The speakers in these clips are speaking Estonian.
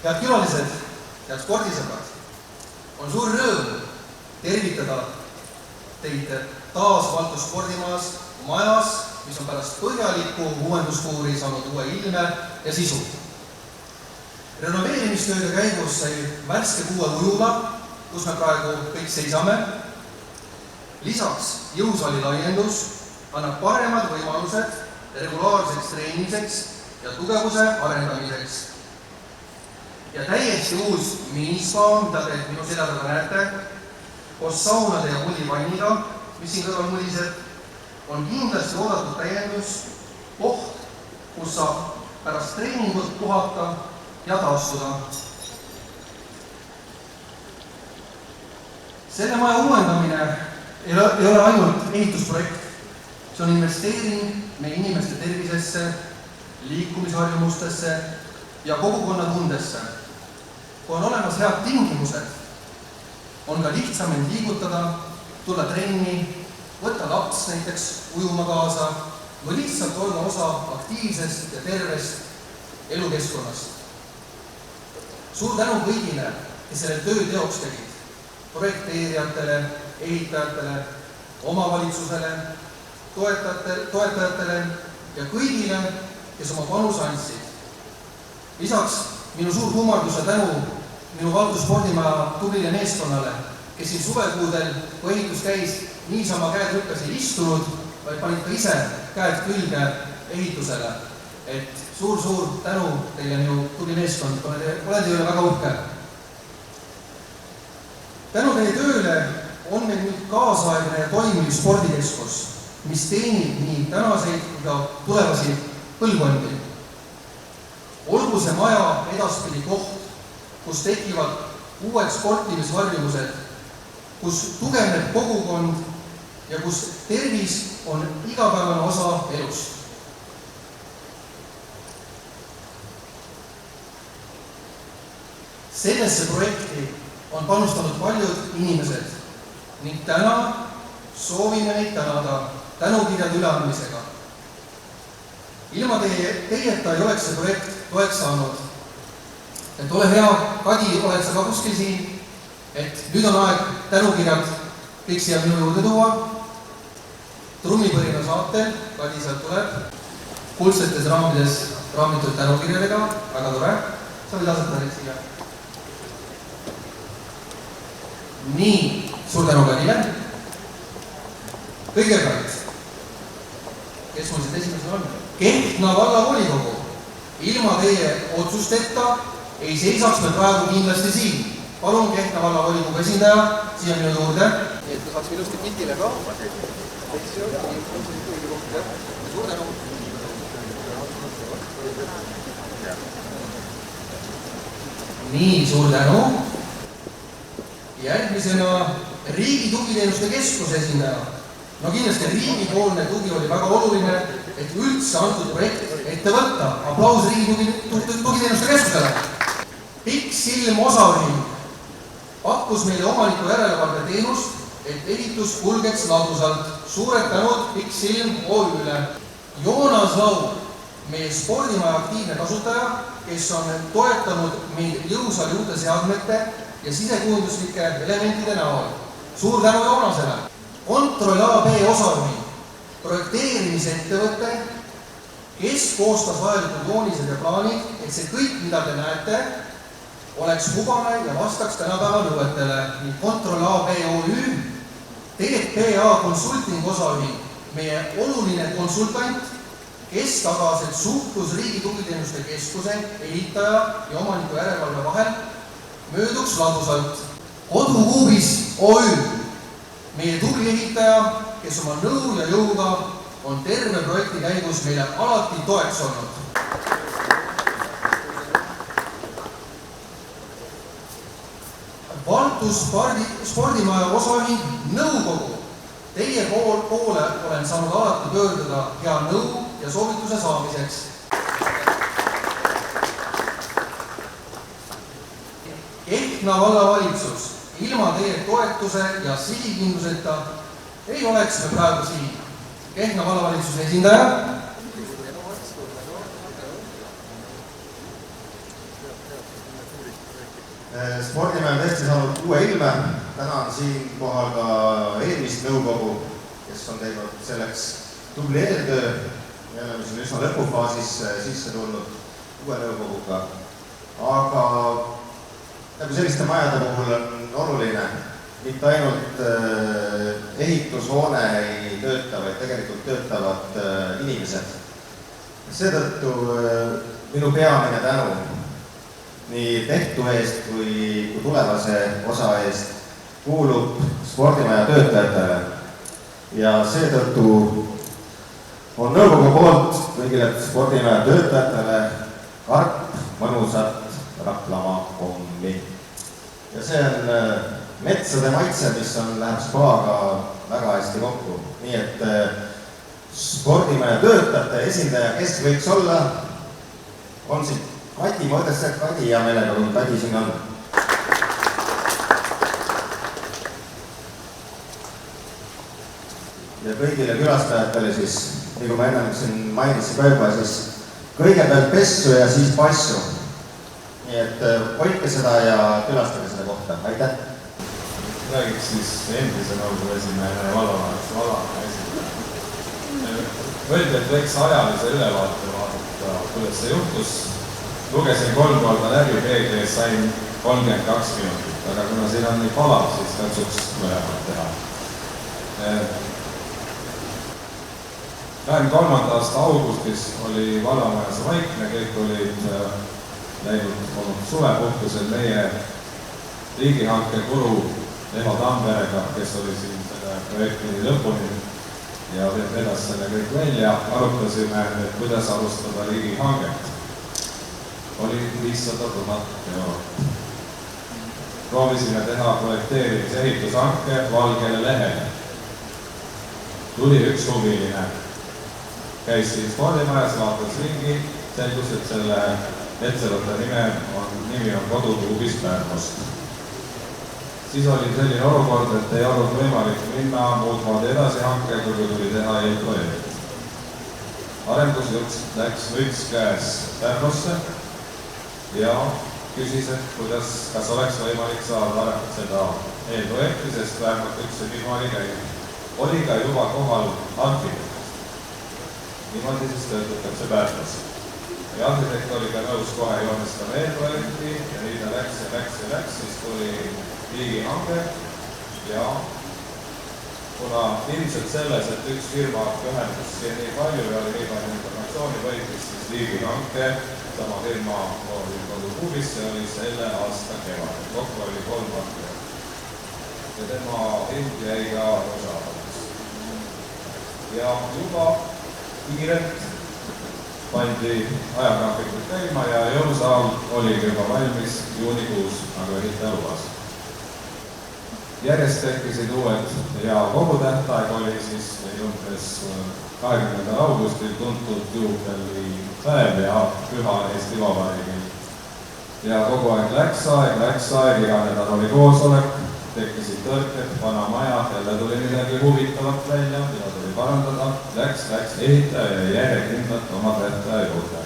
Head külalised, head spordisõbrad, on suur rõõm tervitada teid taas Valtu spordimajas, majas, mis on pärast põhjalikku uuenduskuuri saanud uue ilme ja sisu. Renoveerimistööde käigus sai värske uue ujula, kus me praegu kõik seisame. Lisaks jõusaali laiendus annab paremad võimalused regulaarseks treenimiseks ja tugevuse arendamiseks. Ja täiesti uus minispa, mida te minu selja taga näete, koos saunade ja mullivanniga, mis siin kõrval mulliseb, on kindlasti oodatud täiendus, koht, kus saab pärast treeningut puhata ja taastuda. Selle maja uuendamine ei ole ainult ehitusprojekt, see on investeering meie inimeste tervisesse, liikumisharjumustesse ja kogukonna tundesse. Kui on olemas head tingimused, on ka lihtsam end liigutada, tulla trenni, võtta laps näiteks ujuma kaasa või lihtsalt olla osa aktiivsest ja tervest elukeskkonnast. Suur tänu kõigile, kes selle töö teoks tegid, projekteerijatele, ehitajatele, omavalitsusele, toetajatele ja kõigile, kes oma panuse andsid. Lisaks minu suur kummardus ja tänu minu Valtu spordimaja tublile meeskonnale, kes siin suvekuudel, kui ehitus käis, niisama käed rükkes ei istunud, vaid panid ka ise käed külge ehitusele. Et suur tänu teile minu tubli meeskond, olen teile väga uhke. Tänu teie tööle on meil nüüd kaasaegne ja toimiv spordikeskus, mis teenib nii tänaseid kui ka tulevasi põlvkondi. Olgu see maja edaspidi koht, kus tekivad uued sportimisharjumused, kus tugevneb kogukond ja kus tervis on igapäevane osa elust. Sellesse projekti on panustanud paljud inimesed ning täna soovime neid tänada tänukirjade üleandmisega. Ilma teieta ei oleks see projekt toeks saanud. Et ole hea, Kadi, oled sa ka kuskil siin, et nüüd on aeg tänukirjad kõik siia minu juurde tuua. Trummipõrina saatel, Kadi sealt tuleb, kuldsetes raamides raamitud tänukirjadega, väga tore, sa võid asetada neid siia. Nii, suur tänu Kadile. Kõigepealt, kes mul siit esimesel on? Kehtna vallavolikogu. Ilma teie otsusteta ei seisaks me praegu kindlasti siin. Palun Kehtna vallavolikogu esindaja siia minu juurde. Nii, et me saaks ilusti pildile ka. Suur tänu. Nii, suur tänu. Järgmisena Riigi Tugiteenuste Keskuse esindaja. No kindlasti riigipoolne tugi oli väga oluline, et üldse antud projekt ette võtta. Aplaus Riigi Tugiteenuste Keskusele. Pikk Silm osaühing pakkus meile omaniku järelevalve teenust, et ehitus kulgeks ladusalt. Suured tänud Pikk Silm OÜ-le. Joonas Laul, meie spordimaja aktiivne kasutaja, kes on toetanud meid jõusaali uute seadmete ja sisekujunduslike elementide näol. Suur tänu Joonasele. Kontroll AB osaühing, projekteerimise ettevõte, kes koostas vajalikud joonised ja plaanid, et see kõik, mida te näete, oleks hubane ja vastaks tänapäeva nõuetele. Nii Kontroll AB OÜ, TPA Consulting osaühing, meie oluline konsultant, kes tagas, et suhtlus Riigi Tugiteenuste Keskuse, ehitaja ja omaniku järelevalve vahel mööduks ladusalt. Kodukuubis OÜ, meie tubli ehitaja, kes oma nõu ja jõuga on terve projekti käigus meile alati toeks olnud. Valtu spordimaja osaühing nõukogu. Teie poole olen saanud alati pöörduda hea nõu ja soovituse saamiseks. Kehtna vallavalitsus. Ilma teie toetuse ja sihikindluseta ei oleks me praegu siin. Kehtna vallavalitsuse esindaja. Spordimäe on tõesti saanud uue ilme, tänan siinkohal ka eelmist nõukogu, kes on teinud selleks tubli eeltöö. Me oleme siin üsna lõpufaasis sisse tulnud uue nõukoguga, aga nagu selliste majade puhul on oluline, mitte ainult ehitushoone ei tööta, vaid tegelikult töötavad inimesed. Seetõttu minu peamine tänu nii tehtu eest kui tulevase osa eest kuulub spordimaja töötajatele ja seetõttu on nõukogu poolt kõigile spordimaja töötajatele karp mõnusat Raplamaa kommi. Ja see on metsade maitse, mis läheb spaaga väga hästi kokku. Nii et spordimaja töötajate esindaja, kes võiks olla, on siit Kati, ma mõtles, et Kati hea meelega, kui Kati siin on. Ja kõigile külastajatele siis, nagu ma enne siin mainisin ka juba, siis kõigepealt pessu ja siis passu. Nii et hoidke seda ja külastage seda kohta. Aitäh! Räägiks siis endise nõukogu esimehele Vallamaja esimehele. Öeldi, et võiks ajalise ülevaate vaadata, kuidas see juhtus. Lugesin 3 korda läbi peegli, sain 32 minutit, aga kuna siin on nii palav, siis katsuks mõlemad teha. 23. aasta augustis oli Vallamajas vaikne, kõik olid läinud suvepuhkusel meie riigihanke guru Eho Tamverega, kes oli siin selle projekti lõpuni ja vedas selle kõik välja. Arutasime, et kuidas alustada riigihanget. Oli 500 000 eurot. Proovisime teha projekteerimise ehitushanke valgele lehele. Tuli üks huviline. Käis siin spordimajas, vaatas ringi, selgus, et selle ettevõtte nimi on Kodutuubis Pärnust. Siis oli selline olukord, et ei olnud võimalik minna muud moodi edasi hankega, kui tuli teha eelprojekt. Arendusjuht läks müts käes Pärnusse ja küsis, et kas oleks võimalik saada seda eelprojekti, sest vähemalt üks firma oli käinud. Oli ka juba kohal arhitekt. Niimoodi siis töötatakse Pärnus. Ja arhitekt oli ka nõus kohe joonestama eelprojekti ja nii ta läks, siis tuli riigihange ja kuna ilmselt selles, et üks firma ühendus siin nii palju ja oli nii palju informatsiooni võitis, siis riigihanke sama firma oli Kodutuubis, see oli selle aasta kevadel. Kokku oli 3 hankijat. Ja tema hind jäi ka osavaks. Ja juba kiirelt pandi ajagraafikud käima ja jõulusaal oligi juba valmis juunikuus, nagu ehitaja lubas. Järjest tekkisid uued ja kogu tähtaeg oli siis umbes 20. augustil tuntud juubelipäev ja püha Eesti Vabariigil. Ja kogu aeg läks aeg, iga nädal oli koosolek, tekkisid tõrked, vana maja, jälle tuli midagi huvitavat välja, mida tuli parandada, läks, ehitaja ja järjekindlalt oma tähtaja juurde.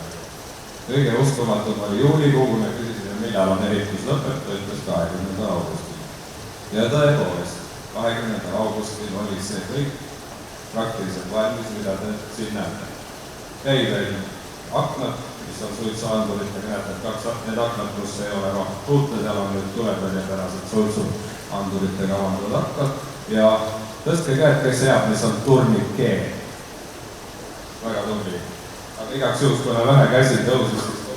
Kõige uskumatum oli juulikuu, kui me küsisime, millal on ehitus lõpetatud, ütles 20. augustil. Ja tõepoolest, 20. augustil oli see kõik praktiliselt valmis, mida te siin näete. Käi veel aknad, mis on suitsuanduritega, näete, need aknad, kus ei ole rohkem puute, seal on nüüd tuleväljapärased suitsuanduritega avandatud aknad ja tõstke käed, kes jääb, mis on turnikee. Väga tubli. Aga igaks juhus, kuna vähe käsi tõusis, siis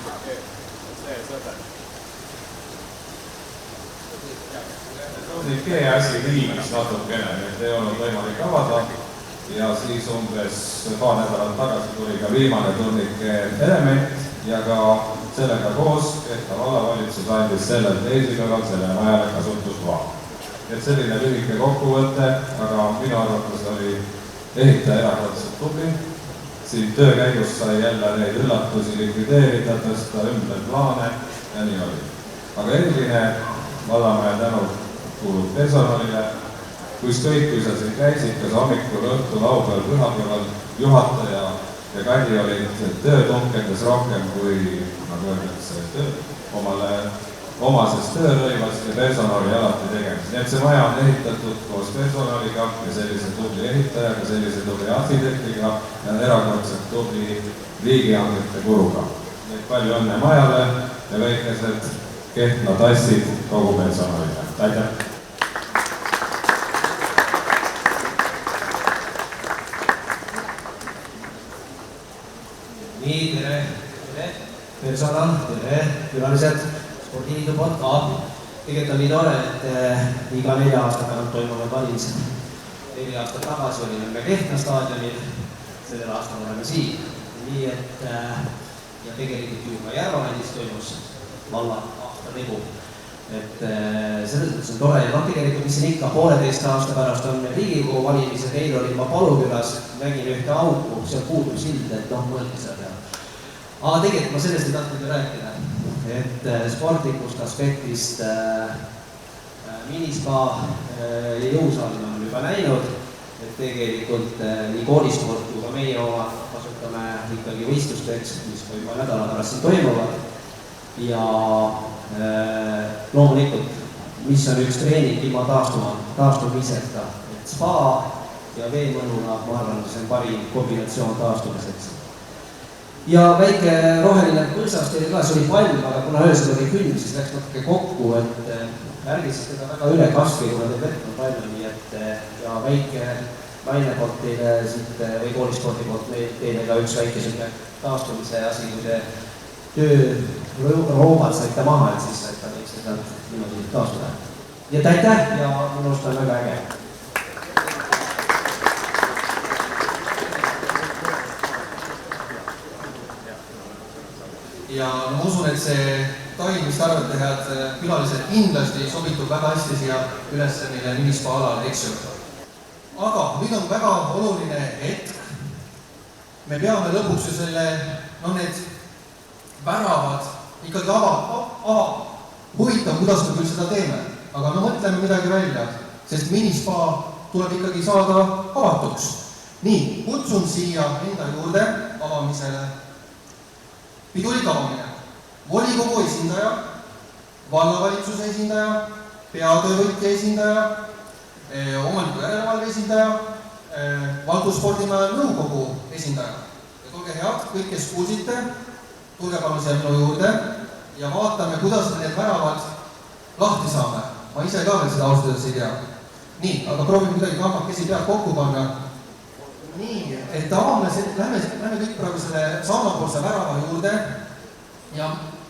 turnikee asi viimis natukene, et ei olnud võimalik avada ja siis umbes paar nädalat tagasi tuli ka viimane turnikee element ja ka sellega koos Kehta vallavalitsus andis sellel teisipäeval selle majale kasutusloa. Et selline lühike kokkuvõte, aga minu arvates oli ehitaja erakordselt tubli. Siin töö käigus sai jälle neid üllatusi likvideerida, tõsta ümber plaane ja nii oli. Aga eriline Vallamaja tänu kuulub personalile, kui sa siin käisid, kas hommikul, õhtul, laupäeval, pühapäeval, juhataja ja Kadi olid töötunkedes rohkem kui, nagu öeldakse, omale omases töörõivas ja personali alati tegemas. Nii et see maja on ehitatud koos personaliga ja sellise tubli ehitajaga, sellise tubli arhitektiga ja erakordselt tubli riigihangete kuruga. Nii et palju õnne majale ja väikesed Kehtna tassid kogu personalile. Aitäh! Nii, tere personal, tere külalised, spordiliidu poolt ka. Tegelikult on nii tore, et iga 4 aasta tagant toimuvad valimised. 4 aastat tagasi olime me Kehtna staadionil, sellel aastal oleme siin. Nii et ja tegelikult ju ka Järvalandis toimus valla aastategu. Et selles mõttes on tore ja tegelikult mis siin ikka 1,5 aasta pärast on Riigikogu valimised, eile olin ma Palukülas, nägin ühte auku, seal puudub sild, et mõelge seda peale. Aga tegelikult ma sellest ei tahtnud ju rääkida, et sportlikust aspektist minispa jõusaal on juba näinud, et tegelikult nii koolisport kui ka meie oma kasutame ikkagi võistlusteks, mis ka juba nädala pärast siin toimuvad. Ja loomulikult, mis on üks treening ilma taastumiseta, et spa ja veemõnuna, ma arvan, see on parim kombinatsioon taastumiseks. Ja väike roheline põõsast oli ka, see oli palm, aga kuna öösel oli külm, siis läks natuke kokku, et ärgis seda väga üle kasvi, kuna te vett on palju, nii et ja väike naine poolt teile siit või koolispordi poolt teile ka üks väike taastumise asi, kui te tööroobad saite maha, et siis saite võiks seda niimoodi taastuda. Nii et aitäh ja minu arust on väga äge. Ja ma usun, et see taim, mis te arvate, head külalised, kindlasti sobitub väga hästi siia üles meile minispa alal, eks ju. Aga nüüd on väga oluline hetk. Me peame lõpuks ju selle, need väravad ikkagi huvitav, kuidas me küll seda teeme, aga mõtleme midagi välja, sest minispa tuleb ikkagi saada avatuks. Nii, kutsun siia enda juurde avamisele pidulik avamine. Volikogu esindaja, vallavalitsuse esindaja, peatöövõtja esindaja, omaniku järelevalve esindaja, Valduspordimaja nõukogu esindaja. Ja tulge head, kõik, kes kuulsite, tulge palun siia minu juurde ja vaatame, kuidas need väravad lahti saame. Ma ise ka veel seda austuseks ei tea. Nii, aga proovime midagi kambakesi pealt kokku panna. Nii, et avame, lähme kõik praegu selle saunapoolse värava juurde ja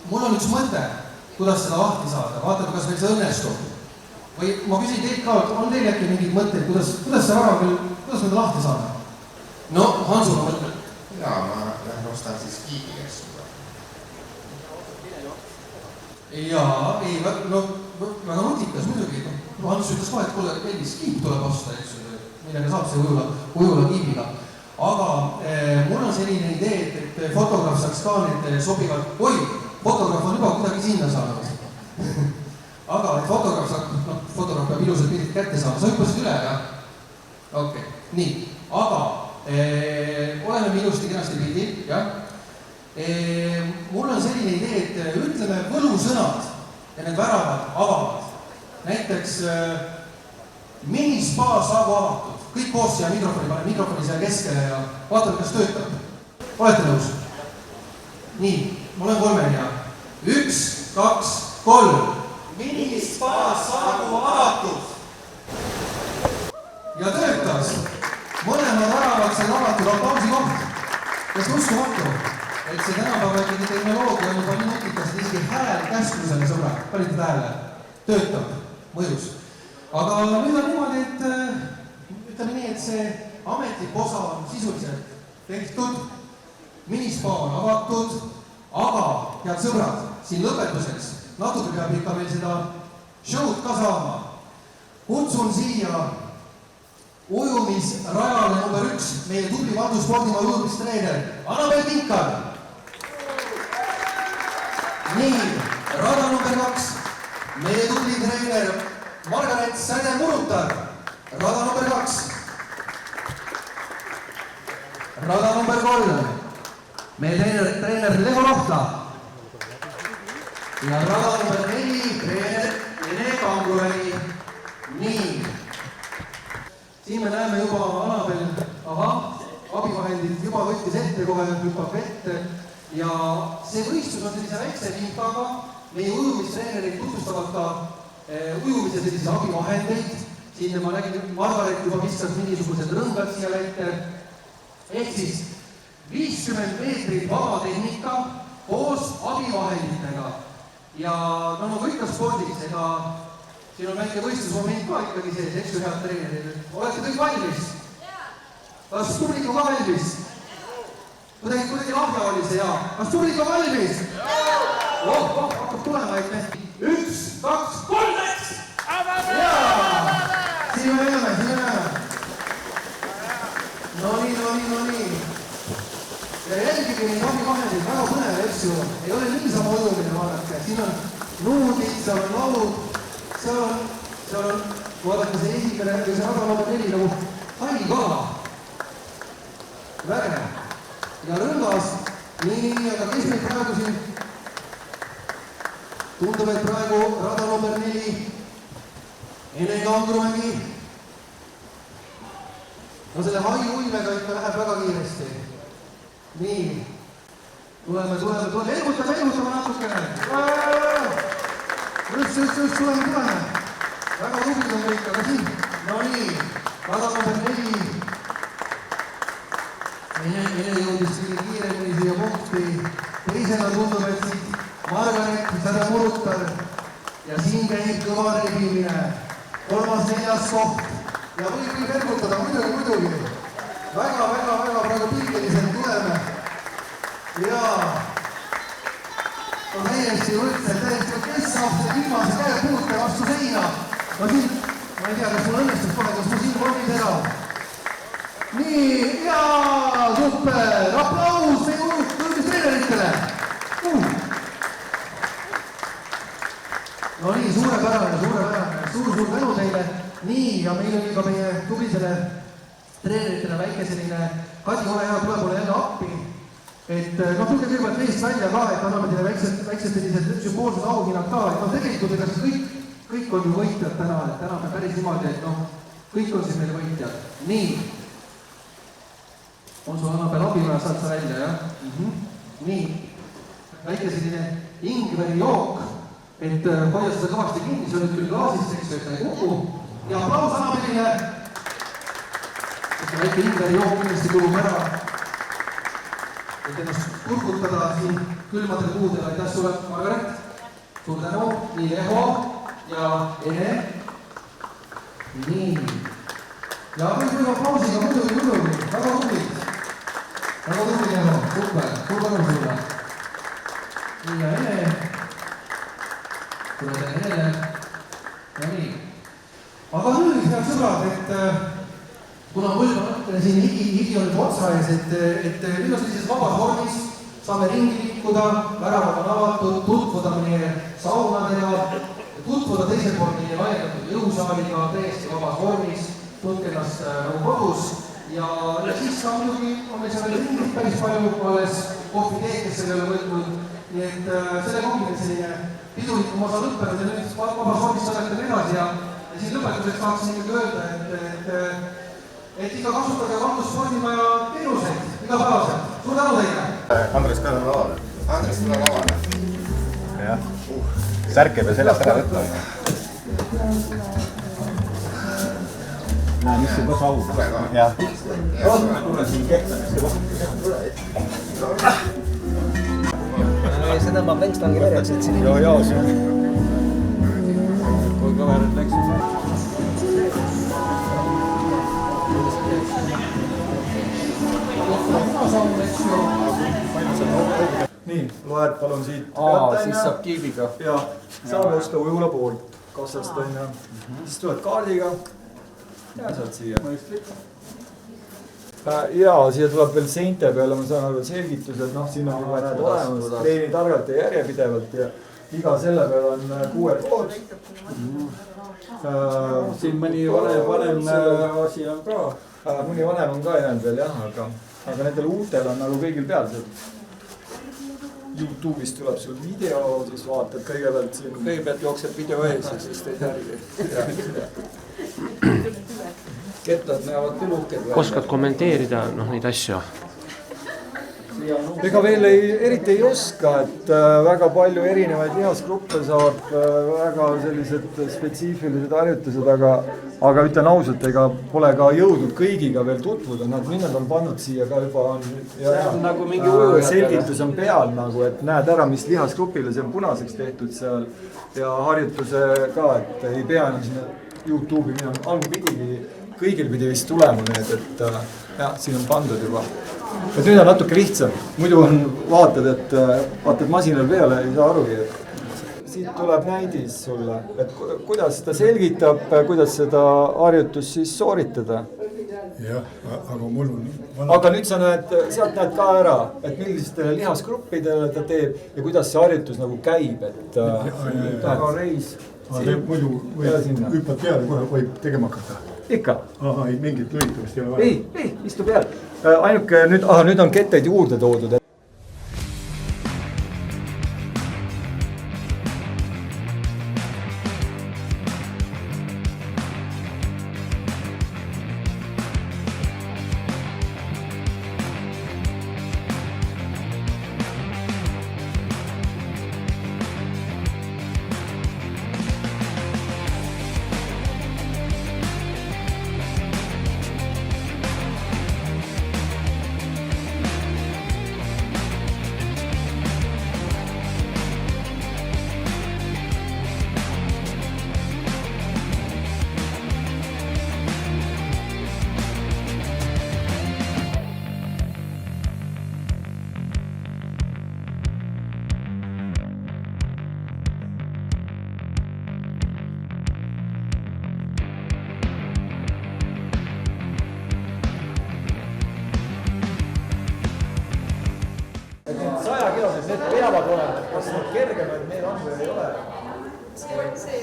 mul on üks mõte, kuidas seda lahti saada. Vaatame, kas meil see õnnestub. Või ma küsin teilt ka, on teil äkki mingid mõtteid, kuidas see värava veel, kuidas me lahti saame? No, Hansu, ma mõtlen. Jaa, ma lähen ostan siis kiibi käest. Jaa, ei, väga nutikas muidugi. Hans ütles kohe, et kuule, Elis kiip tuleb osta, eks ju, millega saab see ujula kiibiga. Aga mul on selline idee, et fotograaf saaks ka need sobivad, fotograaf on juba kuidagi sinna saanud. Aga et fotograaf peab ilusad pildid kätte saama, sa hüppasid üle, jah? Okei, nii, aga oleme ilusti kenasti pildil, jah? Mul on selline idee, et ütleme võlusõnad ja need väravad avavad. Näiteks minispa saagu avatud. Kõik koos siia mikrofoni, pane mikrofoni siia keskele ja vaatame, kas töötab. Olete nõus? Nii, mul on 3 ja 1, 2, 3. Minispa saagu avatud. Ja töötas. Mõlemad väravad said avatud aplausi koht. Kas uskumatu? Et see tänapäeva ikkagi tehnoloogia on juba nii nutikas, et isegi hääl käsklusele sõbrad, panite tähele, töötab, mõjus. Aga nüüd on niimoodi, et ütleme nii, et see ametlik osa on sisuliselt tehtud, minispa on avatud, aga, head sõbrad, siin lõpetuseks natuke peab ikka meil seda show'd ka saama. Kutsun siia ujumisrajale number 1, meie tubli Valduspordimaa ujumistreener Annabel Tinkar. Nii, rada number 2, meie tubli treener Margaret Säde-Murutar. Rada number 2. Rada number 3, meie treener Leo Rohtla. ja rada number 4, treener Ene Kanguvägi. Nii. Siin me näeme juba Annabel, abivahendid juba võttis ette, kohe hüppab ette ja see võistlus on sellise väikse linkaga. Meie ujumistreenerid tutvustavad ka ujumise selliseid abivahendeid. Siin ma nägin, Margaret juba viskas mingisugused rõngad siia ette. Ehk siis 50 meetrit vaba tehnika koos abivahenditega. Ja nagu ikka spordis, ega siin on väike võistlusmoment ka ikkagi sees, eks ju head treenerid. Olete kõik valmis? Kas publiku ka valmis? Kuidagi lahja oli see hea. Kas publiku valmis? Hakkab tulema, et me 1, 2, 3 läks! Jaa! Siin me näeme. No nii. Ja jälgige neid abivahendeid, väga põnev, eks ju. Ei ole niisama ujumine, vaadake. Siin on nuudid, seal on laud, seal on, vaadake see esimene, see rada number 4 nagu hall kala. Väge. Ja rõngas, nii, aga kes meid praegu siin? Tundub, et praegu rada number 4, Ene Kanguvägi. No selle hai uimega ikka läheb väga kiiresti. Nii, tuleme, elgutame natukene. Just, tuleme. Väga tubid on kõik, aga siin. No nii, rada number 4. Ene jõudis kiiremini siia punkti. Teisena tundub, et siit Margaret, seda murutar. Ja siin käib kõva rebimine. 3., 4. koht. Ja võib ergutada, muidugi. Väga praegu pilgeliselt tuleme. Jaa. No täiesti võrdselt, kes saab selle viimase käe puute vastu seina. No siin, ma ei tea, kas mul õnnestus kohe, kas mul siin vormis ära. Nii, jaa, super, aplaus meie ujumistreeneritele. No nii, suurepärane, suur tänu teile. Nii, ja meil oli ka meie tublisele treeneritele väike selline Kadi, ole hea, tule mulle jälle appi. Et tulge kõigepealt meest välja ka, et anname teile väiksed sellised sümboolsed auhinnad ka. Et tegelikult ega siis kõik on ju võitjad täna, et täna me päris niimoodi, et kõik on siin meil võitjad. Nii. On sul Annabel abivaja, saad sa välja, jah? Nii. Väike selline ingveri jook, et hoia seda kõvasti kinni, see on nüüd küll klaasist, eks ju, et ta ei kuku. Ja aplaus Annabelile. Seda väike ingveri jook kindlasti kulub ära. Et ennast kurgutada siin külmadel kuudel, aitäh sulle, Margaret. Suur tänu, nii Leho ja Ene. Nii. Ja kõik aplausiga muidugi, väga tublid. Väga tubli, Leho, super, suur tänu sulle. Nii ja Ene. Tuleb Enele. Ja nii. Aga nüüd, head sõbrad, et kuna mõlema siin higi on otsa ees, et nüüd on sellises vabas vormis, saame ringi liikuda, väravad on avatud, tutvuda meie saunadega, tutvuda teisel pool meie laiendatud jõusaaliga täiesti vabas vormis, tundke ennast nagu kodus ja siis ka muidugi on meil seal ringid päris palju alles kohviteed, kes selle võtnud, nii et selle ongi meil selline pidulikum osa lõppenud ja nüüd vabas vormis saadetame edasi ja siin lõpetuseks tahaksin ikkagi öelda, et ikka kasutage Valgus spordimaja teenuseid igapäevaselt. Suur tänu teile! Andres ka tuleb lavale. Andres tuleb lavale. Jah. Särke peal seljast ära võtta. Näe, mis see ka saud. Jah. Tule siin kehtamist. See tõmbab längstangi verjaks, et siin Joo, see on. Kui kõver nüüd läks. Nii, loed palun siit. Siis saab kiibiga. Ja saab osta ujula poolt kassast on ja siis tuled kaardiga ja saad siia. Ja siia tuleb veel seinte peale, ma saan aru selgitused, siin on juba näed olemas, treeni targalt ja järjepidevalt ja iga selle peal on QR-kood. Siin mõni vanem asi on ka. Mõni vanem on ka jäänud veel jah, aga nendel uutel on nagu kõigil peal see. Youtube'is tuleb sul video, siis vaatad kõigepealt siin. Kõigepealt jookseb video ees ja siis teed järgi. Kettad näevad küll uhked. Oskad kommenteerida neid asju? Ega veel eriti ei oska, et väga palju erinevaid lihasgruppe saab, väga sellised spetsiifilised harjutused, aga ütlen ausalt, ega pole ka jõudnud kõigiga veel tutvuda, nüüd on pannud siia ka juba on nagu mingi ujujad. Selgitus on peal nagu, et näed ära, mis lihasgrupile see on punaseks tehtud seal ja harjutuse ka, et ei pea enam sinna Youtube'i minema, algupidigi kõigil pidi vist tulema need, et jah, siin on pandud juba. Et nüüd on natuke lihtsam, muidu on vaatad masinal peale, ei saa arugi. Siit tuleb näidis sulle, et kuidas ta selgitab, kuidas seda harjutust siis sooritada. Jah, aga mul on... Aga nüüd sa sealt näed ka ära, et millistele lihasgruppidele ta teeb ja kuidas see harjutus nagu käib, et taga reis. Muidu hüppad peale, kohe võib tegema hakata. Ikka? Aha, ei mingit lülitamist ei ole vaja. Ei, istu peal. Ainuke, nüüd on ketteid juurde toodud. Need peavad olema, kas need kergemad need on või ei ole? See ei ole see.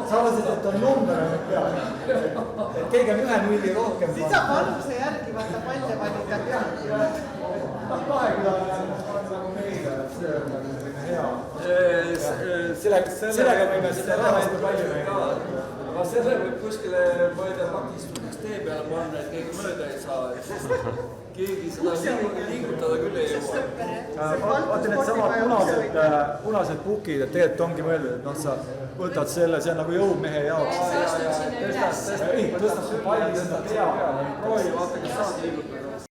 Sa arvasid, et on number nüüd peal. Et keegi on 1 nulli rohkem. Siis saab vanuse järgi vaata palle valida peal. 20 on nagu meile, et see on nagu hea. Sellega võime seda rahasta palju meile. Aga selle võib kuskile mõelda takistuseks tee peale panna, et keegi mööda ei saa. Keegi seda liigutada küll ei jõua. Vaata need samad punased pukid, et tegelikult ongi mõeldud, et sa võtad selle, see on nagu jõudmehe jaoks. Tõstab see palli enda pea. Proovi vaata, kas saad liigutada.